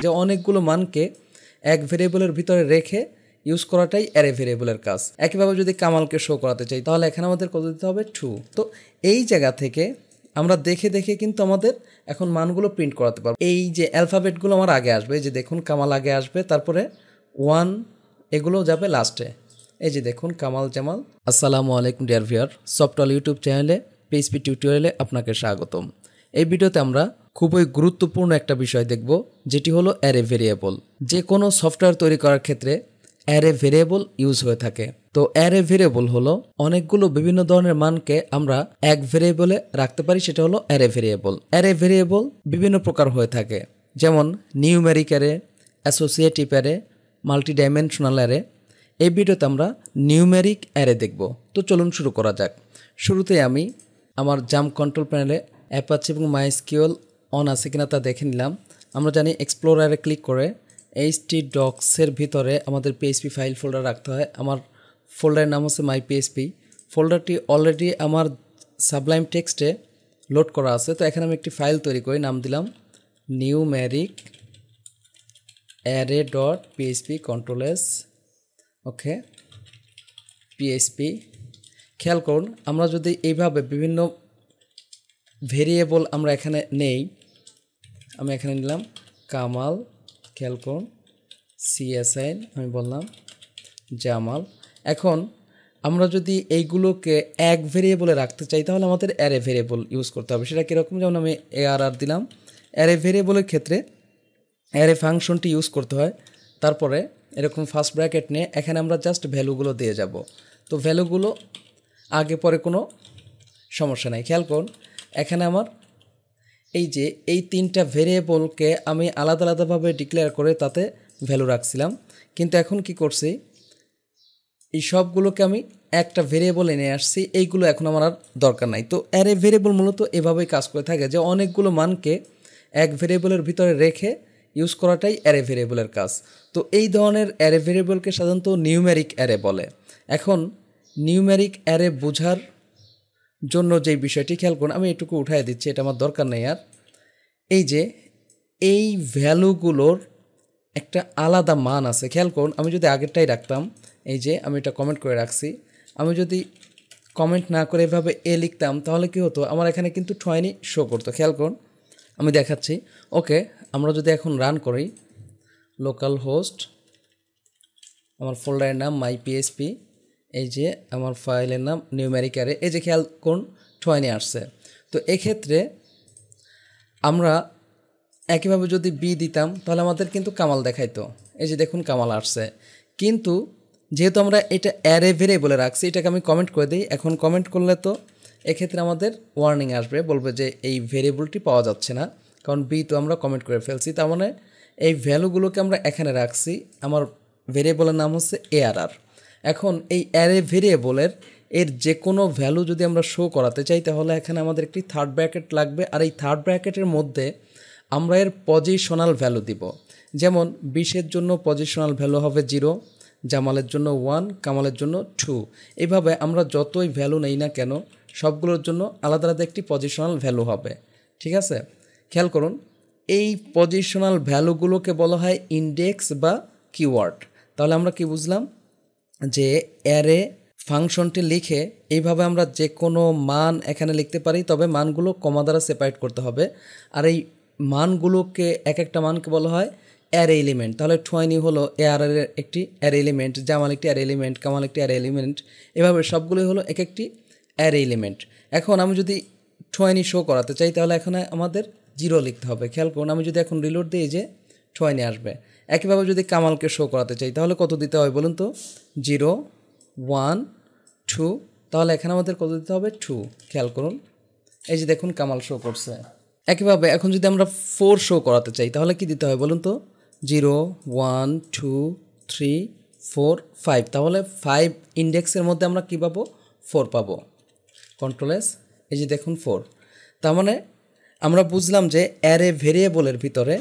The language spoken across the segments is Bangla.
যে অনেকগুলো মানকে এক ভেরিয়েবলের ভিতরে রেখে ইউজ করাটাই অ্যারে ভেরিয়েবলের কাজ। একইভাবে যদি কামালকে শো করাতে চাই তাহলে এখানে আমাদের কত দিতে হবে 2। তো এই জায়গা থেকে আমরা দেখে দেখে কিন্তু আমাদের এখন মানগুলো প্রিন্ট করাতে পারবো। এই যে অ্যালফাবেটগুলো আমার আগে আসবে, যে দেখুন কামাল আগে আসবে, তারপরে 1 এগুলো যাবে লাস্টে। এই যে দেখুন কামাল জামাল। আসসালামু আলাইকুম ডিয়ার ভিউয়ার, সফটওয়্যার ইউটিউব চ্যানেলে পিএইচপি টিউটোরিয়ালে আপনাকে স্বাগতম। এই ভিডিওতে আমরা খুবই গুরুত্বপূর্ণ একটা বিষয় দেখব, যেটি হলো অ্যারে ভেরিয়েবল। যে কোনো সফটওয়্যার তৈরি করার ক্ষেত্রে অ্যারে ভেরিয়েবল ইউজ হয়ে থাকে। তো অ্যারে ভেরিয়েবল হলো অনেকগুলো বিভিন্ন ধরনের মানকে আমরা এক ভেরিয়েবলে রাখতে পারি, সেটা হলো অ্যারে ভেরিয়েবল। অ্যারে ভেরিয়েবল বিভিন্ন প্রকার হয়ে থাকে, যেমন numeric array, associative array, multidimensional array. এই ভিডিওতে আমরা নিউমেরিক অ্যারে দেখব। তো চলুন শুরু করা যাক। শুরুতে আমি আমার জাম্প কন্ট্রোল প্যানেলে অ্যাপাচি এবং মাইএসকিউএল অন আছে কিনা তা দেখে নিলাম। আমরা জানি এক্সপ্লোরারে ক্লিক করে htdocs-এর ভিতরে আমাদের পিএইচপি ফাইল ফোল্ডার রাখতে হয়। আমার ফোল্ডারের নাম হচ্ছে মাই পিএইচপি। ফোল্ডারটি অলরেডি আমার সাবলাইম টেক্সটে লোড করা আছে। তো এখানে আমি একটি ফাইল তৈরি করি, নাম দিলাম নিউমেরিক অ্যারে ডট পিএইচপি কন্ট্রোল-s। ওকে, পিএইচপি। খেয়াল করুন, আমরা যদি এইভাবে বিভিন্ন ভেরিয়েবল আমরা এখানে নেই, আমি এখানে নিলাম কামাল, খেয়াল করুন CSIN, আমি বললাম জামাল। এখন আমরা যদি এইগুলোকে এক ভেরিয়েবলে রাখতে চাই তাহলে আমাদের অ্যারে ভেরিয়েবল ইউজ করতে হবে। সেটা কীরকম, যেমন আমি ARR দিলাম। অ্যারে ভেরিয়েবলের ক্ষেত্রে অ্যারে ফাংশনটি ইউজ করতে হয়। তারপরে এরকম ফার্স্ট ব্র্যাকেট নিয়ে এখানে আমরা জাস্ট ভ্যালুগুলো দিয়ে যাব। তো ভ্যালুগুলো আগে পরে কোনো সমস্যা নাই। খেয়াল করুন, এখানে আমার এই যে এই তিনটা ভেরিয়েবলকে আমি আলাদা আলাদাভাবে ডিক্লেয়ার করে তাতে ভ্যালু রাখছিলাম, কিন্তু এখন কি করছি, এই সবগুলোকে আমি একটা ভেরিয়েবলে নিয়ে আসছি। এইগুলো এখন আমার আর দরকার নাই। তো অ্যারে ভেরিয়েবল মূলত এভাবেই কাজ করে থাকে, যে অনেকগুলো মানকে এক ভেরিয়েবলের ভিতরে রেখে ইউজ করাটাই অ্যারে ভেরিয়েবলের কাজ। তো এই ধরনের অ্যারে ভেরিয়েবলকে সাধারণত নিউমেরিক অ্যারে বলে। এখন নিউমেরিক অ্যারে বোঝার জন্য যেই বিষয়টি খেয়াল করুন, আমি এটুকু উঠাই দিচ্ছি, এটা আমার দরকার নেই আর। এই যে এই ভ্যালুগুলোর একটা আলাদা মান আছে। খেয়াল করুন, আমি যদি আগেরটাই রাখতাম, এই যে আমি এটা কমেন্ট করে রাখছি, আমি যদি কমেন্ট না করে এভাবে লিখতাম তাহলে কি হতো, আমার এখানে কিন্তু 20 শো করতো। খেয়াল করুন, আমি দেখাচ্ছি। ওকে, আমরা যদি এখন রান করি, লোকাল হোস্ট, আমার ফোল্ডারের নাম মাই পিএইচপি, এই যে আমার ফাইলের নাম নিউমেরিক অ্যারে, এই যে খেয়াল করুন 20 আসছে। তো এক্ষেত্রে আমরা একইভাবে যদি বি দিতাম তাহলে আমাদের কিন্তু কামাল দেখাইতো। এই যে দেখুন কামাল আসছে, কিন্তু যেহেতু আমরা এটা অ্যারে ভেরিয়েবলে রাখছি, এটাকে আমি কমেন্ট করে দিই। এখন কমেন্ট করলে তো এক্ষেত্রে আমাদের ওয়ার্নিং আসবে, বলবে যে এই ভেরিয়েবলটি পাওয়া যাচ্ছে না, কারণ বি তো আমরা কমেন্ট করে ফেলছি। তার মানে এই ভ্যালুগুলোকে আমরা এখানে রাখছি। আমার ভেরিয়েবলের নাম হচ্ছে ARR। এখন এই অ্যারে ভেরিয়েবলের এর যে কোনো ভ্যালু যদি আমরা শো করাতে চাই তাহলে এখানে আমাদের একটি থার্ড ব্র্যাকেট লাগবে, আর এই থার্ড ব্র্যাকেটের মধ্যে আমরা এর পজিশনাল ভ্যালু দিব। যেমন 20-এর জন্য পজিশনাল ভ্যালু হবে 0, জামালের জন্য 1, কামালের জন্য 2। এইভাবে আমরা যতই ভ্যালু নেই না কেন সবগুলোর জন্য আলাদা আলাদা একটি পজিশনাল ভ্যালু হবে। ঠিক আছে, খেয়াল করুন, এই পজিশনাল ভ্যালুগুলোকে বলা হয় ইন্ডেক্স বা কিওয়ার্ড। তাহলে আমরা কি বুঝলাম, যে অ্যারে ফাংশনটি লিখে এইভাবে আমরা যে কোনো মান এখানে লিখতে পারি, তবে মানগুলো কমা দ্বারা সেপারেট করতে হবে। আর এই মানগুলোকে এক একটা মানকে বলা হয় অ্যারে এলিমেন্ট। তাহলে 20 হলো ARR এর একটি অ্যারে এলিমেন্ট, জামাল একটি অ্যারে এলিমেন্ট, কামাল একটি অ্যারে এলিমেন্ট, এভাবে সবগুলোই হলো এক একটি অ্যারে এলিমেন্ট। এখন আমি যদি 20 শো করাতে চাই তাহলে এখানে আমাদের 0 লিখতে হবে। খেয়াল করুন, আমি যদি এখন রিলোড দিই যে 20 আসবে। একইভাবে যদি কামালকে শো করাতে চাই তাহলে কত দিতে হয় বলুন তো, 0, 1, 2, তাহলে এখানে আমাদের কত দিতে হবে 2। খেয়াল করুন, এই যে দেখুন কামাল শো করছে। একইভাবে এখন যদি আমরা 4 শো করাতে চাই তাহলে কি দিতে হয় বলুন তো, 0, 1, 2, 3, 4, 5, তাহলে 5 ইন্ডেক্সের মধ্যে আমরা কী পাবো, 4 পাবো। কন্ট্রোল-s, এই যে দেখুন 4। তার মানে আমরা বুঝলাম যে অ্যারে ভেরিয়েবলের ভিতরে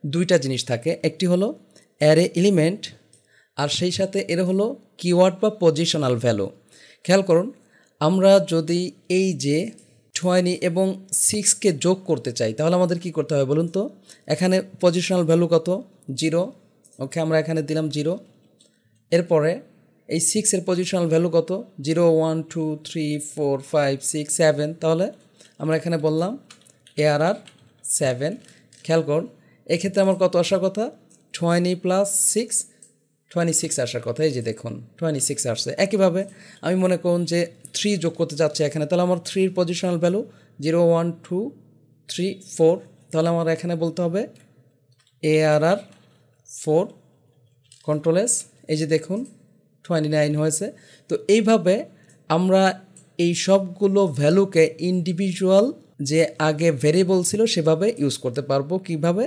দুইটা জিনিস থাকে, একটি হলো অ্যারে এলিমেন্ট আর সেই সাথে এর হলো কিওয়ার্ড বা পজিশনাল ভ্যালু। খেয়াল করুন, আমরা যদি এই যে 20 এবং 6কে যোগ করতে চাই, তাহলে আমাদের কি করতে হবে বলুন তো? এখানে পজিশনাল ভ্যালু কত? 0। ওকে, আমরা এখানে দিলাম 0। এরপরে এই 6 এর পজিশনাল ভ্যালু কত? 0 1 2 3 4 5 6 7, তাহলে আমরা এখানে বললাম ARR 7। খেয়াল করুন, এক্ষেত্রে আমার কত আসার কথা? 20 প্লাস 6, 26 আসার কথা। এই যে দেখুন 26 আসছে। একইভাবে আমি মনে করুন যে 3 যোগ করতে যাচ্ছি এখানে, তাহলে আমার 3 পজিশনাল ভ্যালু 0 1 2 3 4, তাহলে আমার এখানে বলতে হবে ARR 4 কন্ট্রোল এস। এই যে দেখুন 29 হয়েছে। তো এইভাবে আমরা এই সবগুলো ভ্যালুকে ইন্ডিভিজুয়াল যে আগে ভেরিয়েবল ছিল সেভাবে ইউজ করতে পারবো। কিভাবে?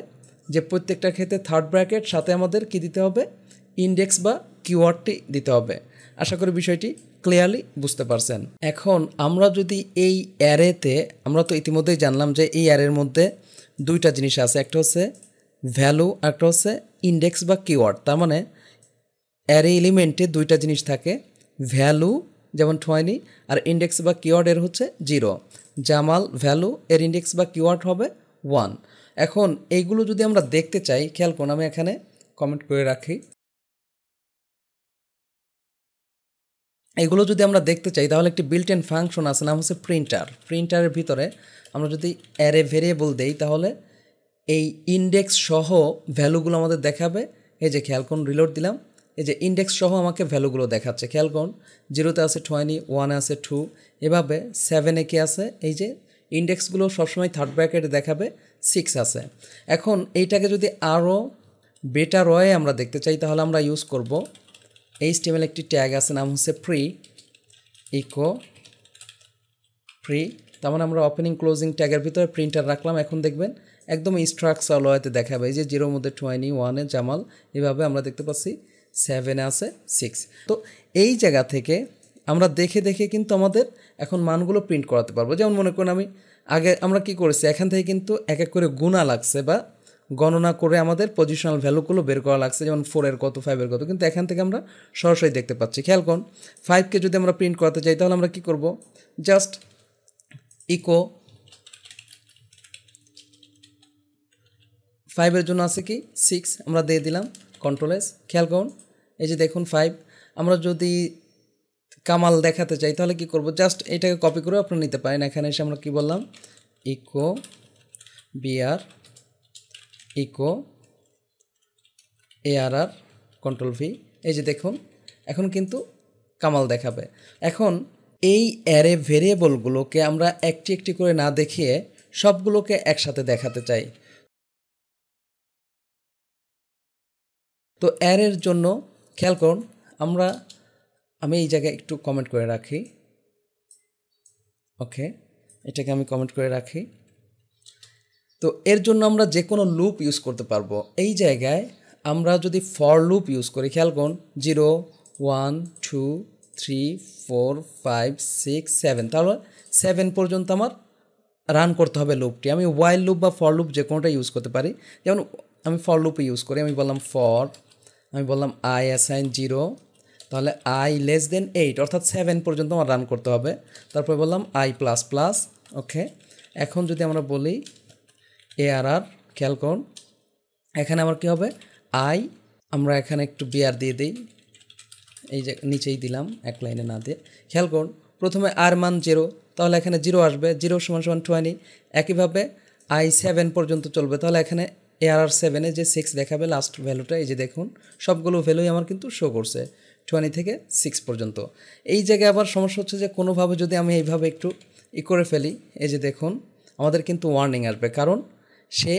যে প্রত্যেকটা ক্ষেত্রে থার্ড ব্র্যাকেট সাথে আমাদের কি দিতে হবে? ইন্ডেক্স বা কিওয়ার্ডটি দিতে হবে। আশা করি বিষয়টি ক্লিয়ারলি বুঝতে পারছেন। এখন আমরা যদি এই অ্যারেতে, আমরা তো ইতিমধ্যেই জানলাম যে এই অ্যারের মধ্যে দুইটা জিনিস আছে, একটা হচ্ছে ভ্যালু, একটা হচ্ছে ইন্ডেক্স বা কিওয়ার্ড। তার মানে অ্যারে এলিমেন্টে দুইটা জিনিস থাকে, ভ্যালু যেমন 20 আর ইন্ডেক্স বা কিওয়ার্ডের হচ্ছে 0। জামাল ভ্যালু, এর ইন্ডেক্স বা কিওয়ার্ড হবে 1। এখন এইগুলো যদি আমরা দেখতে চাই, খেয়াল করুন আমি এখানে কমেন্ট করে রাখি, এগুলো যদি আমরা দেখতে চাই তাহলে একটি বিল্ট ইন ফাংশন আছে, নাম হচ্ছে প্রিন্টার। প্রিন্টারের ভিতরে আমরা যদি অ্যারে ভেরিয়েবল দেই তাহলে এই ইন্ডেক্স সহ ভ্যালুগুলো আমাদের দেখাবে। এই যে খেয়াল করুন, রিলোড দিলাম, এই যে ইন্ডেক্স সহ আমাকে ভ্যালুগুলো দেখাচ্ছে। খেয়াল করুন 0-তে আছে 20, 1-এ আছে 2, এভাবে 7-এ কি আছে? এই যে ইন্ডেক্সগুলো সবসময় থার্ড ব্র্যাকেটে দেখাবে 6 আছে। এখন এইটাকে যদি আরও বেটার ওয়ে আমরা দেখতে চাই তাহলে আমরা ইউজ করব HTML একটি ট্যাগ আছে, নাম হচ্ছে প্রি ইকো প্রি। তার মানে আমরা ওপেনিং ক্লোজিং ট্যাগের ভিতরে প্রিন্টার রাখলাম। এখন দেখবেন একদম স্ট্রাকচার ওয়েতে দেখাবে। এই যে 0-র মধ্যে 20, 1-এ জামাল, এভাবে আমরা দেখতে পাচ্ছি 7-এ আছে 6। তো এই জায়গা থেকে আমরা দেখে দেখে কিন্তু আমাদের এখন মানগুলো প্রিন্ট করাতে পারবো। যেমন মনে করুন আমি আগে আমরা কি করেছি, এখান থেকে কিন্তু এক এক করে গুণা লাগছে বা গণনা করে আমাদের পজিশনাল ভ্যালুগুলো বের করা লাগছে, যেমন 4-এর কত, 5-এর কত, কিন্তু এখান থেকে আমরা সরাসরি দেখতে পাচ্ছি। খেয়াল করুন 5কে যদি আমরা প্রিন্ট করাতে চাই তাহলে আমরা কি করব? জাস্ট ইকো 5-এর জন্য আছে কি 6, আমরা দিয়ে দিলাম কন্ট্রোল এস। খেয়াল করুন এই যে দেখুন 5। আমরা যদি কামাল দেখাতে চাই তাহলে কি করব? জাস্ট এটাকে কপি করে আপনারা নিতে পারেন। এখানে এসে আমরা কি বললাম? Echo BR echo ARR control V. এই যে দেখুন এখন কিন্তু কামাল দেখাবে। এখন এই অ্যারে ভেরিয়েবলগুলোকে আমরা একটি একটি করে না দেখিয়ে সবগুলোকে একসাথে দেখাতে চাই। তো অ্যারের জন্য খেয়াল করুন আমি এই জায়গায় একটু কমেন্ট করে রাখি। ওকে, এটাকে আমি কমেন্ট করে রাখি। তো এর জন্য আমরা যে কোনো লুপ ইউজ করতে পারবো। এই জায়গায় আমরা যদি ফর লুপ ইউজ করি, খেয়াল করুন 0 1 2 3 4 5 6 7, তাহলে 7 পর্যন্ত আমার রান করতে হবে লুপটি। আমি ওয়াইল লুপ বা ফর লুপ যে কোনোটা ইউজ করতে পারি। যেমন আমি ফর লুপে ইউজ করি, আমি বললাম ফর, আমি বললাম I অ্যাসাইন 0, তাহলে I<8, অর্থাৎ 7 পর্যন্ত আমার রান করতে হবে। তারপরে বললাম I++। ওকে, এখন যদি আমরা বলি ARR, খেয়াল করুন এখানে আমার কী হবে? আমরা এখানে একটু বিআর দিয়ে দিই, এই যে নিচেই দিলাম এক লাইনে না দিয়ে। খেয়াল করুন প্রথমে আর মান 0, তাহলে এখানে 0 আসবে, 0 = 20। একইভাবে I7 পর্যন্ত চলবে, তাহলে এখানে ARR 7-এ যে 6 দেখাবে লাস্ট ভ্যালুটা, এই যে দেখুন সবগুলো ভ্যালুই আমার কিন্তু শো করছে 20 থেকে 6 পর্যন্ত। এই জায়গায় আবার সমস্যা হচ্ছে যে কোনোভাবে যদি আমি এইভাবে একটু করে ফেলি, এই যে দেখুন আমাদের কিন্তু ওয়ার্নিং আসবে, কারণ সে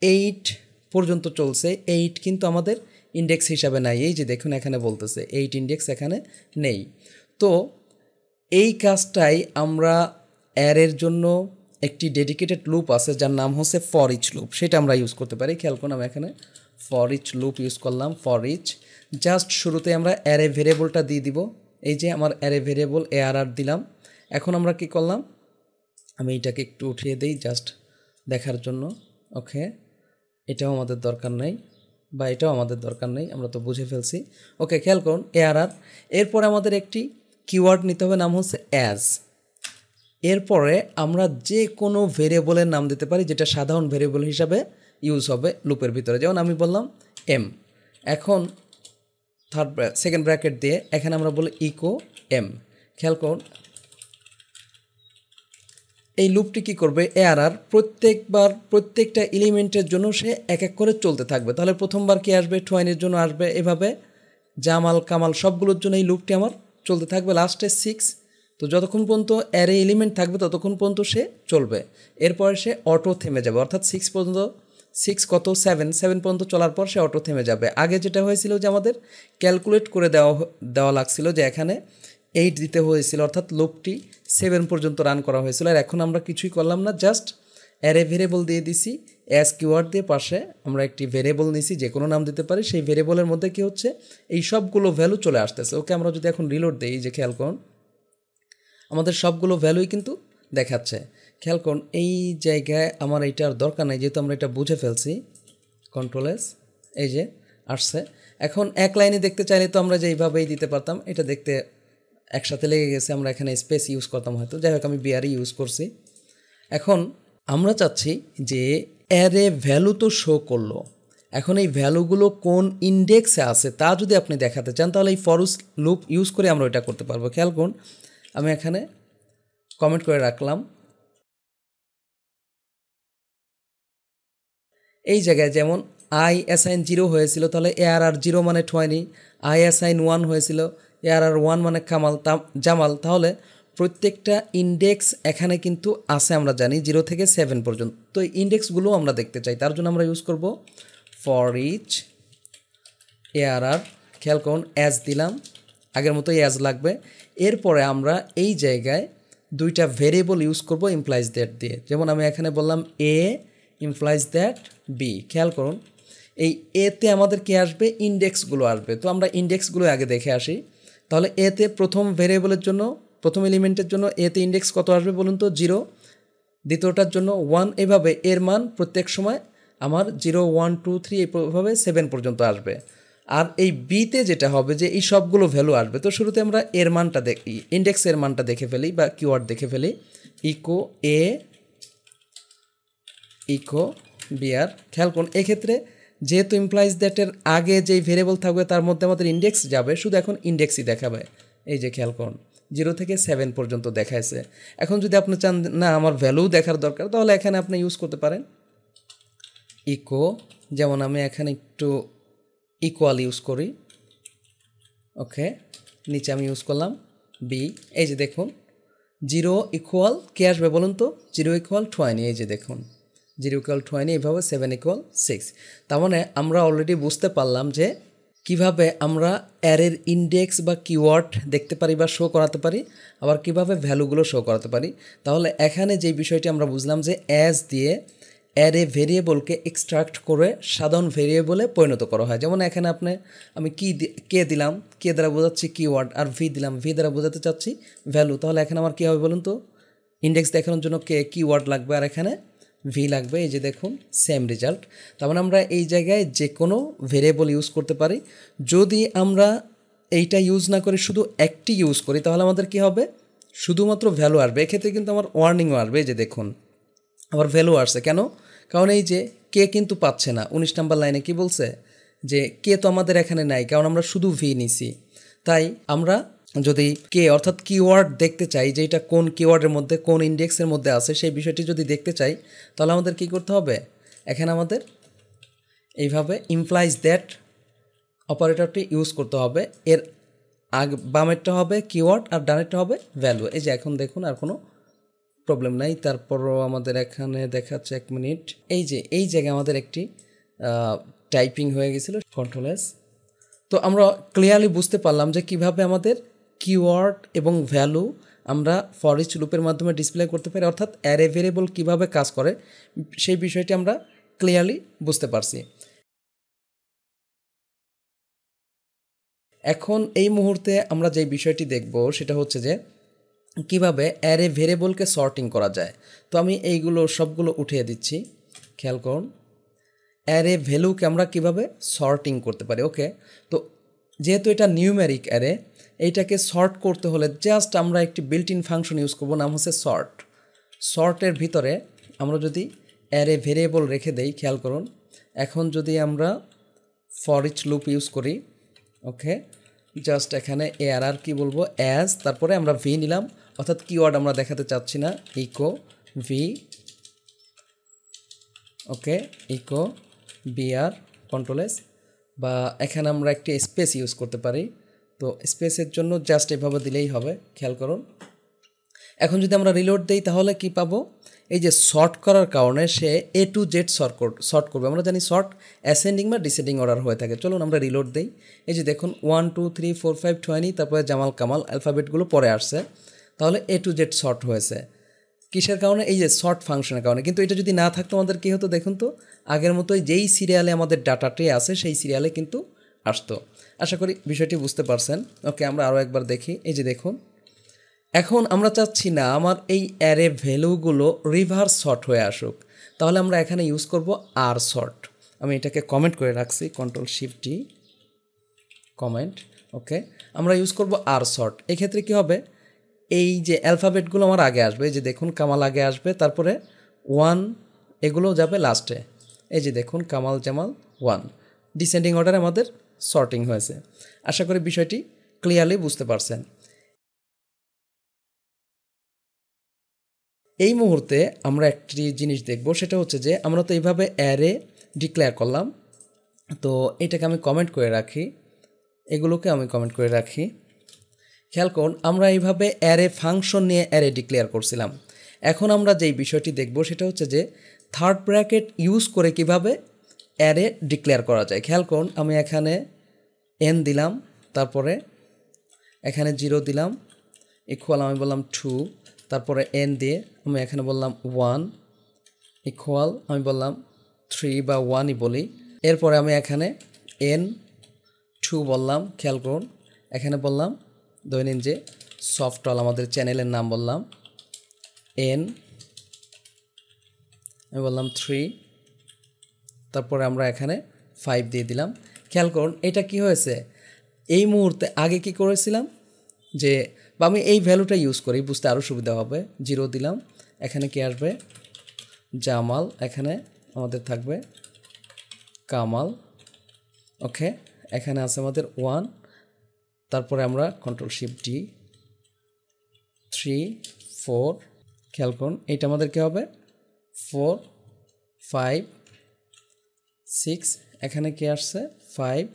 8 পর্যন্ত চলছে। 8 কিন্তু আমাদের ইন্ডেক্স হিসাবে নাই। এই যে দেখুন এখানে বলতেছে 8 ইন্ডেক্স এখানে নেই। তো এই কাজটাই আমরা অ্যারের জন্য একটি ডেডিকেটেড লুপ আছে যার নাম হচ্ছে ফর ইচ লুপ, সেটা আমরা ইউজ করতে পারি। খেয়াল করুন আমি এখানে ফর ইচ লুপ ইউজ করলাম। ফর ইচ জাস্ট শুরুতে আমরা অ্যারে ভেরিয়েবলটা দিয়ে দিব। এই যে আমার অ্যারে ভেরিয়েবল ARR দিলাম। এখন আমরা কি করলাম, আমি এটাকে একটু উঠিয়ে দিই জাস্ট দেখার জন্য। ওকে, এটাও আমাদের দরকার নেই বা এটাও আমাদের দরকার নেই, আমরা তো বুঝে ফেলছি। ওকে, খেয়াল করুন ARR। এরপর আমাদের একটি কিওয়ার্ড নিতে হবে, নাম হচ্ছে অ্যাজ। এরপরে আমরা যে কোনো ভেরিয়েবলের নাম দিতে পারি যেটা সাধারণ ভেরিয়েবল হিসাবে ইউজ হবে লুপের ভিতরে, যেমন আমি বললাম এম। এখন সেকেন্ড ব্র্যাকেট দিয়ে এখানে আমরা বলি ইকো এম। খেয়াল করুন এই লুপটি কী করবে, এআরআর প্রত্যেকবার প্রত্যেকটা এলিমেন্টের জন্য সে এক এক করে চলতে থাকবে। তাহলে প্রথমবার কি আসবে, 20 জন্য আসবে, এভাবে জামাল কামাল সবগুলোর জন্য এই লুপটি আমার চলতে থাকবে। লাস্টে 6, তো যতক্ষণ পর্যন্ত অ্যারে এলিমেন্ট থাকবে ততক্ষণ পর্যন্ত সে চলবে। এরপরে সে অটো থেমে যাবে, অর্থাৎ 6 পর্যন্ত, 6 কত 7 পর্যন্ত চলার পর সে অটো থেমে যাবে। আগে যেটা হয়েছিল যে আমাদের ক্যালকুলেট করে দেওয়া লাগছিল যে এখানে 8 দিতে হয়েছিল, অর্থাৎ লুপটি 7 পর্যন্ত রান করা হয়েছিল। আর এখন আমরা কিছুই করলাম না, জাস্ট অ্যারে ভেরিয়েবল দিয়ে দিছি, অ্যাজ কিওয়ার্ড দিয়ে পাশে আমরা একটি ভেরিয়েবল নিছি, যে কোনো নাম দিতে পারি। সেই ভেরিয়েবলের মধ্যে কি হচ্ছে, এই সবগুলো ভ্যালু চলে আসতেছে। ওকে, আমরা যদি এখন রিলোড দিই, যে খেয়াল করুন আমাদের সবগুলো ভ্যালুই কিন্তু দেখাচ্ছে। খেয়াল করুন এই জায়গায় আমার এইটার দরকার নেই, যেহেতু আমরা এটা বুঝে ফেলছি। কন্ট্রোল এস, এই যে আসছে। এখন এক লাইনে দেখতে চাইলে তো আমরা যে এইভাবেই দিতে পারতাম, এটা দেখতে একসাথে লেগে গেছে, আমরা এখানে স্পেস ইউজ করতাম হয়তো। যাই হোক, আমি বিআরই ইউজ করছি। এখন আমরা চাচ্ছি যে অ্যারে ভ্যালু তো শো করলো, এখন এই ভ্যালুগুলো কোন ইন্ডেক্সে আছে তা যদি আপনি দেখাতে চান, তাহলে এই ফর লুপ ইউজ করে আমরা ওইটা করতে পারবো। খেয়াল করুন আমি এখানে কমেন্ট করে রাখলাম, এই জায়গায় যেমন আই অ্যাসাইন 0 হয়েছিল, তাহলে এআরআর 0 মানে 20, আই অ্যাসাইন 1 হয়েছিল, এআরআর 1 মানে জামাল। তাহলে প্রত্যেকটা ইন্ডেক্স এখানে কিন্তু আছে, আমরা জানি 0 থেকে 7 পর্যন্ত। তো এই ইন্ডেক্সগুলো আমরা দেখতে চাই, তার জন্য আমরা ইউজ করব ফর ইচ এআরআর। খেয়াল করুন অ্যাজ দিলাম, আগের মতো অ্যাজ লাগবে। এরপরে আমরা এই জায়গায় দুইটা ভেরিয়েবল ইউজ করব ইমপ্লাইজ দ্যাট দিয়ে, যেমন আমি এখানে বললাম এ ইমপ্লাইজ দ্যাট বি। খেয়াল করুন এই এতে আমাদের কি আসবে, ইন্ডেক্সগুলো আসবে। তো আমরা ইন্ডেক্সগুলো আগে দেখে আসি। তাহলে এতে প্রথম ভেরিয়েবলের জন্য, প্রথম এলিমেন্টের জন্য এতে ইন্ডেক্স কত আসবে বলুন তো, 0। দ্বিতীয়টার জন্য 1, এভাবে এর মান প্রত্যেক সময় আমার 0 1 2 3 এইভাবে 7 পর্যন্ত আসবে। আর এই বিতে যেটা হবে যে এই সবগুলো ভ্যালু আসবে। তো শুরুতে আমরা এর মানটা দেখি, ইন্ডেক্সের মানটা দেখে ফেলি বা কিওয়ার্ড দেখে ফেলি, ইকো এ ইকো বিআর। খেয়াল করুন এক্ষেত্রে যেহেতু ইমপ্লাইজ দ্যাটের আগে যেই ভেরিয়েবল থাকবে তার মধ্যে আমাদের ইন্ডেক্স যাবে, শুধু এখন ইন্ডেক্সই দেখাবে। এই যে খেয়াল করুন 0 থেকে 7 পর্যন্ত দেখাইছে। এখন যদি আপনি চান না আমার ভ্যালু দেখার দরকার, তাহলে এখানে আপনি ইউজ করতে পারেন ইকো, যেমন আমি এখানে একটু ইকুয়াল ইউজ করি। ওকে, নিচে আমি ইউজ করলাম বি। এই যে দেখুন 0 ইকুয়াল কে আসবে বলুন তো, 0 ইকুয়াল 20। এই যে দেখুন 0 ইকুয়াল 20, এইভাবে 7 ইকুয়াল 6। তার মানে আমরা অলরেডি বুঝতে পারলাম যে কিভাবে আমরা অ্যারের ইন্ডেক্স বা কিওয়ার্ড দেখতে পারি বা শো করাতে পারি, আবার কিভাবে ভ্যালুগুলো শো করাতে পারি। তাহলে এখানে যে বিষয়টি আমরা বুঝলাম যে অ্যাজ দিয়ে অ্যারে ভেরিয়েবলকে এক্সট্রাক্ট করে সাধারণ ভেরিয়েবলে পরিণত করা হয়। যেমন এখানে আমি কে দিলাম, কে দ্বারা বোঝাচ্ছি কিওয়ার্ড, আর ভি দিলাম, ভি দ্বারা বোঝাতে চাচ্ছি ভ্যালু। তাহলে এখানে আমার কী হবে বলুন তো, ইন্ডেক্স দেখানোর জন্য কিওয়ার্ড লাগবে আর এখানে ভি লাগবে। এই যে দেখুন সেম রেজাল্ট। তার মানে আমরা এই জায়গায় যে কোনো ভেরিয়েবল ইউজ করতে পারি। যদি আমরা এইটা ইউজ না করে শুধু একটি ইউজ করি, তাহলে আমাদের কি হবে, শুধুমাত্র ভ্যালু আসবে। এক্ষেত্রে কিন্তু আমার ওয়ার্নিংও আসবে। এই যে দেখুন আবার ভ্যালু আসছে কেন, কারণ এই যে কে কিন্তু পাচ্ছে না। 19 নম্বর লাইনে কি বলছে যে কে তো আমাদের এখানে নাই, কারণ আমরা শুধু ভি নিছি। তাই আমরা যদি কে অর্থাৎ কিওয়ার্ড দেখতে চাই যে এটা কোন কিওয়ার্ডের মধ্যে কোন ইন্ডেক্সের মধ্যে আছে, সেই বিষয়টি যদি দেখতে চাই, তাহলে আমাদের কি করতে হবে, এখানে আমাদের এইভাবে ইমপ্লাইজ দ্যাট অপারেটরটি ইউজ করতে হবে। এর বামেরটা হবে কিওয়ার্ড আর ডানেরটা হবে ভ্যালু। এই যে এখন দেখুন আর কোনো প্রবলেম নাই। তারপরও আমাদের এখানে দেখাচ্ছে, 1 মিনিট, এই জায়গায় আমাদের একটি টাইপিং হয়ে গেছিলো, কন্ট্রোল এস। তো আমরা ক্লিয়ারলি বুঝতে পারলাম যে কিভাবে আমাদের কিওয়ার্ড এবং ভ্যালু আমরা ফর ইচ লুপের মাধ্যমে ডিসপ্লে করতে পারি, অর্থাৎ অ্যারে ভেরিয়েবল কীভাবে কাজ করে সেই বিষয়টি আমরা ক্লিয়ারলি বুঝতে পারছি। এখন এই মুহূর্তে আমরা যে বিষয়টি দেখব সেটা হচ্ছে যে কিভাবে অ্যারে ভেরিয়েবলকে সর্টিং করা যায়। তো আমি এইগুলো সবগুলো উঠিয়ে দিচ্ছি। খেয়াল করুন অ্যারে ভ্যালুকে আমরা কিভাবে সর্টিং করতে পারি। ওকে, তো যেহেতু এটা নিউমেরিক অ্যারে, এইটাকে সর্ট করতে হলে জাস্ট আমরা একটি বিল্ট ইন ফাংশন ইউজ করব, নাম হচ্ছে সর্ট। সর্টের ভিতরে আমরা যদি অ্যারে ভেরিয়েবল রেখে দেই, খেয়াল করুন, এখন যদি আমরা ফর ইচ লুপ ইউজ করি, ওকে, জাস্ট এখানে এআরআর কি বলবো, অ্যাজ, তারপরে আমরা ভি নিলাম, অর্থাৎ কিওয়ার্ড আমরা দেখাতে চাচ্ছি না, ইকো ভি, ওকে, ইকো বিআর কন্ট্রোল এস, বা এখানে আমরা একটি স্পেস ইউজ করতে পারি। তো স্পেসের জন্য জাস্ট এভাবে দিলেই হবে, খেয়াল করুন। এখন যদি আমরা রিলোড দিই তাহলে কি পাবো, এই যে সর্ট করার কারণে সে এ টু জেড সর্ট করবে। আমরা জানি সর্ট অ্যাসেন্ডিং বা ডিসেন্ডিং অর্ডার হয়ে থাকে। চলুন আমরা রিলোড দিই। এই যে দেখুন 1 2 3 4 5 20, তারপরে জামাল কামাল অ্যালফাবেটগুলো পরে আসছে, তাহলে এ টু জেড সর্ট হয়েছে। কিসের কারণে? এই যে সর্ট ফাংশনের কারণে। কিন্তু এটা যদি না থাকতো আমাদের কী হতো দেখুন তো, আগের মতোই যেই সিরিয়ালে আমাদের ডাটাটি আছে সেই সিরিয়ালে কিন্তু আসতো। আশা করি বিষয়টি বুঝতে পারছেন। ওকে, আমরা আরও একবার দেখি। এই যে দেখুন, এখন আমরা চাচ্ছি না আমার এই অ্যারে ভ্যালুগুলো রিভার্স সর্ট হয়ে আসুক, তাহলে আমরা এখানে ইউজ করব আর সর্ট। আমি এটাকে কমেন্ট করে রাখছি, কন্ট্রোল শিফট ডি, কমেন্ট, ওকে। আমরা ইউজ করব আর সর্ট। এক্ষেত্রে কী হবে, এই যে অ্যালফাবেটগুলো আমার আগে আসবে, এই যে দেখুন কামাল আগে আসবে, তারপরে 1 এগুলো যাবে লাস্টে। এই যে দেখুন কামাল জামাল 1, ডিসেন্ডিং অর্ডারে আমাদের সর্টিং হয়েছে। আশা করি বিষয়টি ক্লিয়ারলি বুঝতে পারছেন। এই মুহূর্তে আমরা একটি জিনিস দেখব, সেটা হচ্ছে যে আমরা তো এইভাবে অ্যারে ডিক্লেয়ার করলাম, তো এটাকে আমি কমেন্ট করে রাখি, এগুলোকে আমি কমেন্ট করে রাখি। খেয়াল করুন, আমরা এইভাবে অ্যারে ফাংশন নিয়ে অ্যারে ডিক্লেয়ার করছিলাম। এখন আমরা যেই বিষয়টি দেখব সেটা হচ্ছে যে থার্ড ব্র্যাকেট ইউজ করে কিভাবে অ্যারে ডিক্লেয়ার করা যায়। খেয়াল করুন, আমি এখানে এন দিলাম, তারপরে এখানে 0 দিলাম, ইকুয়াল আমি বললাম 2, তারপরে এন দিয়ে আমি এখানে বললাম 1, ইকুয়াল আমি বললাম 3 বা 1ই বলি। এরপরে আমি এখানে এন 2 বললাম। খেয়াল করুন, এখানে বললাম দৈনিক যে সফটওয়াল আমাদের চ্যানেলের নাম বললাম, এন আমি বললাম 3, তারপরে আমরা এখানে 5 দিয়ে দিলাম। খেয়াল করুন এটা কি হয়েছে, এই মুহূর্তে আগে কি করেছিলাম যে, বা আমি এই ভ্যালুটা ইউজ করি বুঝতে আরও সুবিধা হবে। 0 দিলাম, এখানে কি আসবে জামাল, এখানে আমাদের থাকবে কামাল, ওকে। এখানে আছে আমাদের 1, তারপরে আমরা কন্ট্রোল শিফট ডি, 3 4, খেয়াল করুন এইটা আমাদের কী হবে 4 5 6, এখানে কি আসছে 5,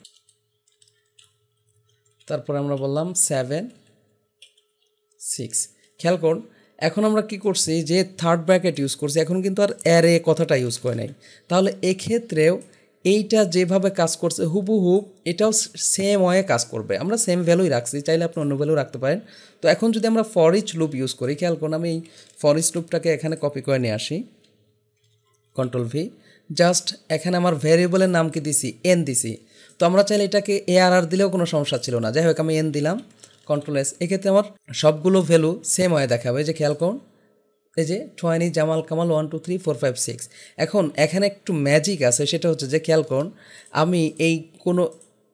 তারপরে আমরা বললাম 7 6। খেয়াল করুন এখন আমরা কি করছি যে থার্ড ব্র্যাকেট ইউজ করছি, এখন কিন্তু আর অ্যারে কথাটা ইউজ করে নাই। তাহলে এক্ষেত্রেও এইটা যেভাবে কাজ করছে হুবহু এটাও সেম ওয়ে কাজ করবে। আমরা সেম ভ্যালুই রাখছি, চাইলে আপনি অন্য ভ্যালু রাখতে পারেন। তো এখন যদি আমরা ফর ইচ লুপ ইউজ করি, খেয়াল করুন আমি এই ফর ইচ লুপটাকে এখানে কপি করে নিয়ে আসি, কন্ট্রোল ভি, জাস্ট এখানে আমার ভ্যারিয়েবলের নাম কি দিছি এন দিছি। তো আমরা চাইলে এটাকে এআরআর দিলেও কোনো সমস্যা ছিল না, যাই হোক আমি এন দিলাম, কন্ট্রোল এস। এক্ষেত্রে আমার সবগুলো ভ্যালু সেম হয়ে দেখাবে। যে খেয়াল করুন এই যে 20 জামাল কামাল 1 2 3 4 5 6। এখন এখানে একটু ম্যাজিক আছে, সেটা হচ্ছে যে খেয়াল করুন আমি এই কোনো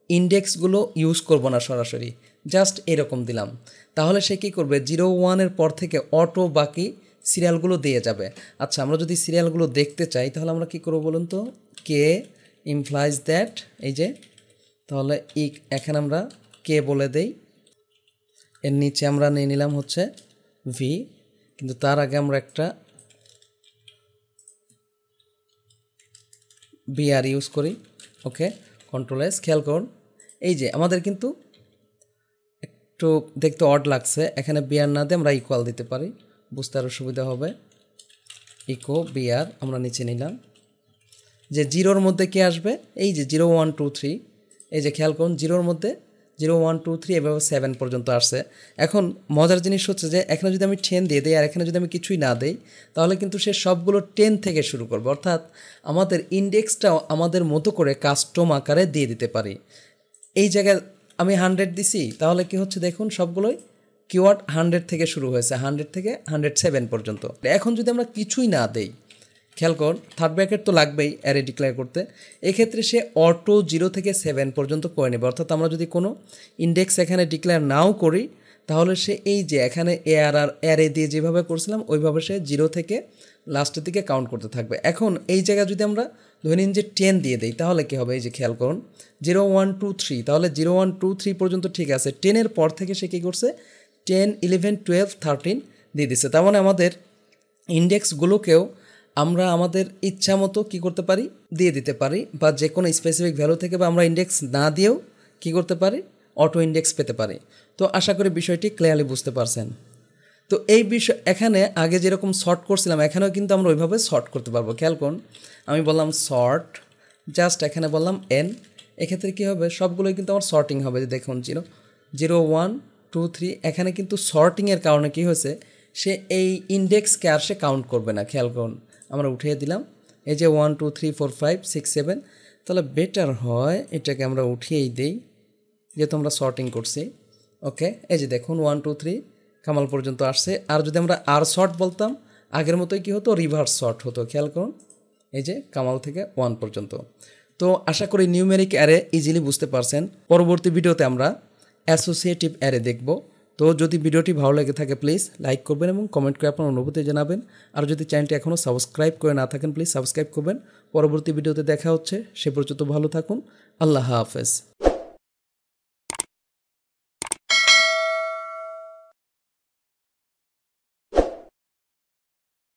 ইন্ডেক্সগুলো ইউজ করব না, সরাসরি জাস্ট এরকম দিলাম, তাহলে সে কী করবে 0 1-এর পর থেকে অটো বাকি সিরিয়ালগুলো দিয়ে যাবে। আচ্ছা আমরা যদি সিরিয়ালগুলো দেখতে চাই তাহলে আমরা কি করব বলুন তো, কে ইমপ্লাইজ দ্যাট, এই যে তাহলে এখানে আমরা কে বলে দেই, এর নিচে আমরা নিয়ে নিলাম হচ্ছে ভি, কিন্তু তার আগে আমরা একটা বিআর ইউজ করি, ওকে, কন্ট্রোল এস। খেয়াল করুন এই যে আমাদের কিন্তু একটু দেখতে অড লাগছে, এখানে বিআর না দিয়ে আমরা ইকুয়াল দিতে পারি, বুঝতে আরও সুবিধা হবে। ইকো বিআর আমরা নিচে নিলাম, যে 0-র মধ্যে কি আসবে, এই যে 0 1 2 3, এই যে খেয়াল করুন 0-র মধ্যে 0 1 2 3 এভাবে 7 পর্যন্ত আসছে। এখন মজার জিনিস হচ্ছে যে এখানে যদি আমি 10 দিয়ে দিই আর এখানে যদি আমি কিছুই না দিই তাহলে কিন্তু সে সবগুলো 10 থেকে শুরু করবে, অর্থাৎ আমাদের ইন্ডেক্সটাও আমাদের মতো করে কাস্টম আকারে দিয়ে দিতে পারি। এই জায়গায় আমি 100 দিছি, তাহলে কি হচ্ছে দেখুন সবগুলোই কিওয়ার্ড 100 থেকে শুরু হয়েছে, 100 থেকে 107 পর্যন্ত। এখন যদি আমরা কিছুই না দেই, খেয়াল কর থার্ড ব্র্যাকেট তো লাগবেই অ্যারে ডিক্লেয়ার করতে। এক্ষেত্রে সে অটো 0 থেকে 7 পর্যন্ত করে নেবে। অর্থাৎ আমরা যদি কোনো ইন্ডেক্স এখানে ডিক্লেয়ার নাও করি তাহলে সে এই যে এখানে অ্যারে দিয়ে যেভাবে করছিলাম ওইভাবে সে 0 থেকে লাস্টের দিকে কাউন্ট করতে থাকবে। এখন এই জায়গায় যদি আমরা ধরে নিন যে 10 দিয়ে দিই তাহলে কী হবে, এই যে খেয়াল করুন 0 1 2 3, তাহলে 0 1 2 3 পর্যন্ত ঠিক আছে। 10-এর পর থেকে সে কী করছে 10 11 12 13 দিয়ে দিচ্ছে। তার মানে আমাদের ইন্ডেক্সগুলোকেও আমরা আমাদের ইচ্ছা মতো কী করতে পারি দিয়ে দিতে পারি, বা যে কোনো স্পেসিফিক ভ্যালু থেকে বা আমরা ইন্ডেক্স না দিয়েও কী করতে পারি অটো ইন্ডেক্স পেতে পারি। তো আশা করি বিষয়টি ক্লিয়ারলি বুঝতে পারছেন। তো এই বিষয় এখানে আগে যেরকম শর্ট করছিলাম এখানেও কিন্তু আমরা ওইভাবে শর্ট করতে পারবো। খেয়াল করুন আমি বললাম শর্ট, জাস্ট এখানে বললাম এন, এক্ষেত্রে কী হবে সবগুলোই কিন্তু আমার শর্টিং হবে। যে দেখুন 0 0 1 2 3, এখানে কিন্তু শর্টিংয়ের কারণে কী হয়েছে সে এই ইন্ডেক্সকে আর সে কাউন্ট করবে না। খেয়াল করুন আমরা উঠিয়ে দিলাম এই যে 1 2 3 4 5 6 7, তাহলে বেটার হয় এটাকে আমরা উঠিয়েই দিই যেহেতু আমরা শর্টিং করছি। ওকে, এই যে দেখুন 1 2 3 কামাল পর্যন্ত আসছে। আর যদি আমরা আর শর্ট বলতাম আগের মতোই কী হতো রিভার্স শর্ট হতো। খেয়াল করুন এই যে কামাল থেকে 1 পর্যন্ত। তো আশা করি নিউমেরিক অ্যারে ইজিলি বুঝতে পারছেন। পরবর্তী ভিডিওতে আমরা অ্যাসোসিয়েটিভ অ্যারে দেখব। তো যদি ভিডিওটি ভালো লেগে থাকে প্লিজ লাইক করবেন এবং কমেন্ট করে আপনার অনুভূতি জানাবেন। আর যদি চ্যানেলটি এখনও সাবস্ক্রাইব করে না থাকেন প্লিজ সাবস্ক্রাইব করবেন। পরবর্তী ভিডিওতে দেখা হচ্ছে, সে পর্যন্ত ভালো থাকুন। আল্লাহ হাফেজ।